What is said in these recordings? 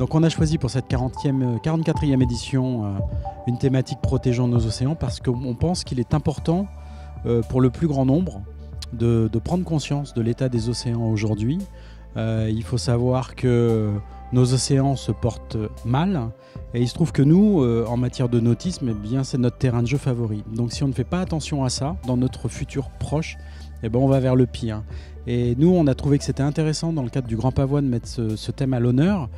Donc on a choisi pour cette 44e édition une thématique protégeant nos océans parce qu'on pense qu'il est important pour le plus grand nombre de prendre conscience de l'état des océans aujourd'hui. Il faut savoir que nos océans se portent mal et il se trouve que nous, en matière de nautisme, eh bien, c'est notre terrain de jeu favori. Donc si on ne fait pas attention à ça dans notre futur proche, eh ben, on va vers le pire. Et nous, on a trouvé que c'était intéressant dans le cadre du Grand Pavois de mettre ce thème à l'honneur,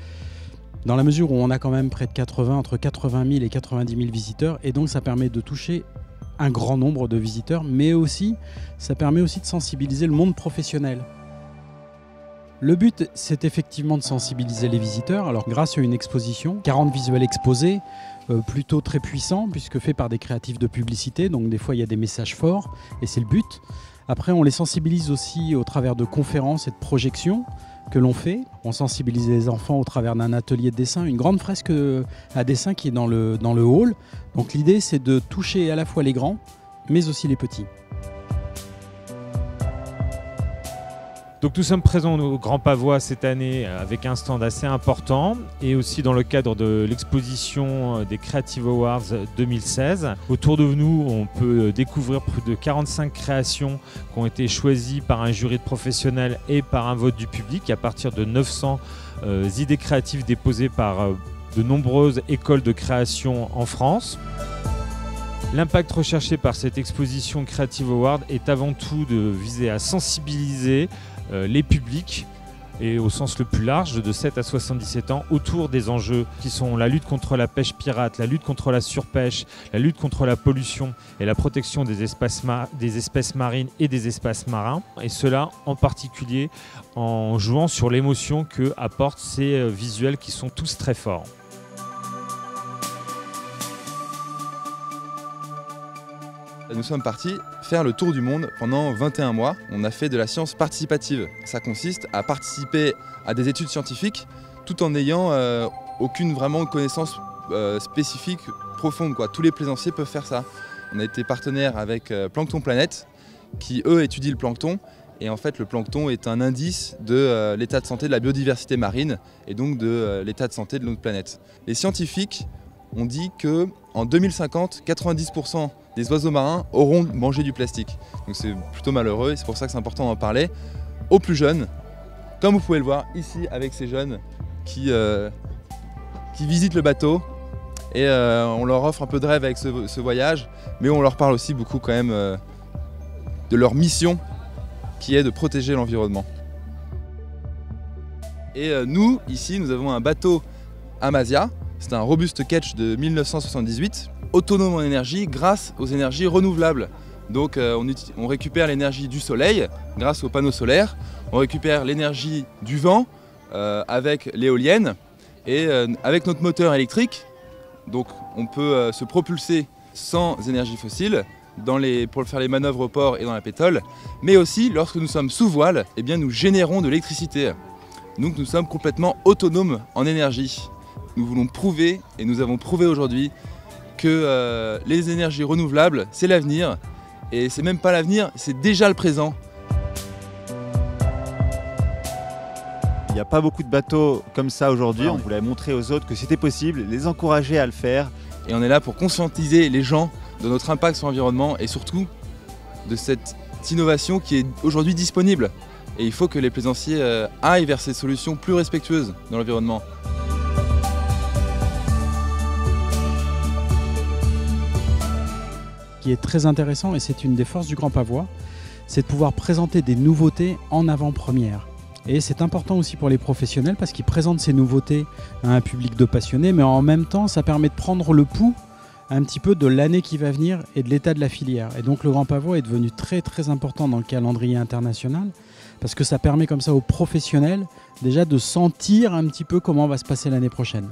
dans la mesure où on a quand même près de entre 80 000 et 90 000 visiteurs, et donc ça permet de toucher un grand nombre de visiteurs, mais aussi, ça permet aussi de sensibiliser le monde professionnel. Le but, c'est effectivement de sensibiliser les visiteurs, alors grâce à une exposition, 40 visuels exposés, plutôt très puissants, puisque faits par des créatifs de publicité, donc des fois il y a des messages forts, et c'est le but. Après, on les sensibilise aussi au travers de conférences et de projections que l'on fait. On sensibilise les enfants au travers d'un atelier de dessin, une grande fresque à dessin qui est dans le hall. Donc l'idée, c'est de toucher à la fois les grands, mais aussi les petits. Donc nous sommes présents au Grand Pavois cette année avec un stand assez important et aussi dans le cadre de l'exposition des Creative Awards 2016. Autour de nous, on peut découvrir plus de 45 créations qui ont été choisies par un jury de professionnels et par un vote du public à partir de 900 idées créatives déposées par de nombreuses écoles de création en France. L'impact recherché par cette exposition Creative Award est avant tout de viser à sensibiliser les publics et au sens le plus large de 7 à 77 ans autour des enjeux qui sont la lutte contre la pêche pirate, la lutte contre la surpêche, la lutte contre la pollution et la protection des espèces marines et des espaces marins, et cela en particulier en jouant sur l'émotion que apportent ces visuels qui sont tous très forts. Nous sommes partis faire le tour du monde pendant 21 mois. On a fait de la science participative. Ça consiste à participer à des études scientifiques tout en n'ayant aucune vraiment connaissance spécifique, profonde, quoi. Tous les plaisanciers peuvent faire ça. On a été partenaire avec Plancton Planète qui, eux, étudient le plancton. Et en fait, le plancton est un indice de l'état de santé de la biodiversité marine et donc de l'état de santé de notre planète. Les scientifiques ont dit qu'en 2050, 90% des oiseaux marins auront mangé du plastique. Donc c'est plutôt malheureux et c'est pour ça que c'est important d'en parler aux plus jeunes, comme vous pouvez le voir ici avec ces jeunes qui visitent le bateau. Et on leur offre un peu de rêve avec ce voyage, mais on leur parle aussi beaucoup quand même de leur mission qui est de protéger l'environnement. Et nous, ici, nous avons un bateau Amasia. C'est un robuste ketch de 1978, autonome en énergie grâce aux énergies renouvelables. Donc on récupère l'énergie du soleil grâce aux panneaux solaires, on récupère l'énergie du vent avec l'éolienne et avec notre moteur électrique, donc on peut se propulser sans énergie fossile pour faire les manœuvres au port et dans la pétole, mais aussi lorsque nous sommes sous voile, eh bien, nous générons de l'électricité. Donc nous sommes complètement autonomes en énergie. Nous voulons prouver, et nous avons prouvé aujourd'hui, que les énergies renouvelables, c'est l'avenir. Et c'est même pas l'avenir, c'est déjà le présent. Il n'y a pas beaucoup de bateaux comme ça aujourd'hui. On voulait montrer aux autres que c'était possible, les encourager à le faire. Et on est là pour conscientiser les gens de notre impact sur l'environnement et surtout de cette innovation qui est aujourd'hui disponible. Et il faut que les plaisanciers aillent vers ces solutions plus respectueuses dans l'environnement. Ce qui est très intéressant, et c'est une des forces du Grand Pavois, c'est de pouvoir présenter des nouveautés en avant-première. Et c'est important aussi pour les professionnels parce qu'ils présentent ces nouveautés à un public de passionnés, mais en même temps, ça permet de prendre le pouls un petit peu de l'année qui va venir et de l'état de la filière. Et donc le Grand Pavois est devenu très très important dans le calendrier international parce que ça permet comme ça aux professionnels déjà de sentir un petit peu comment va se passer l'année prochaine.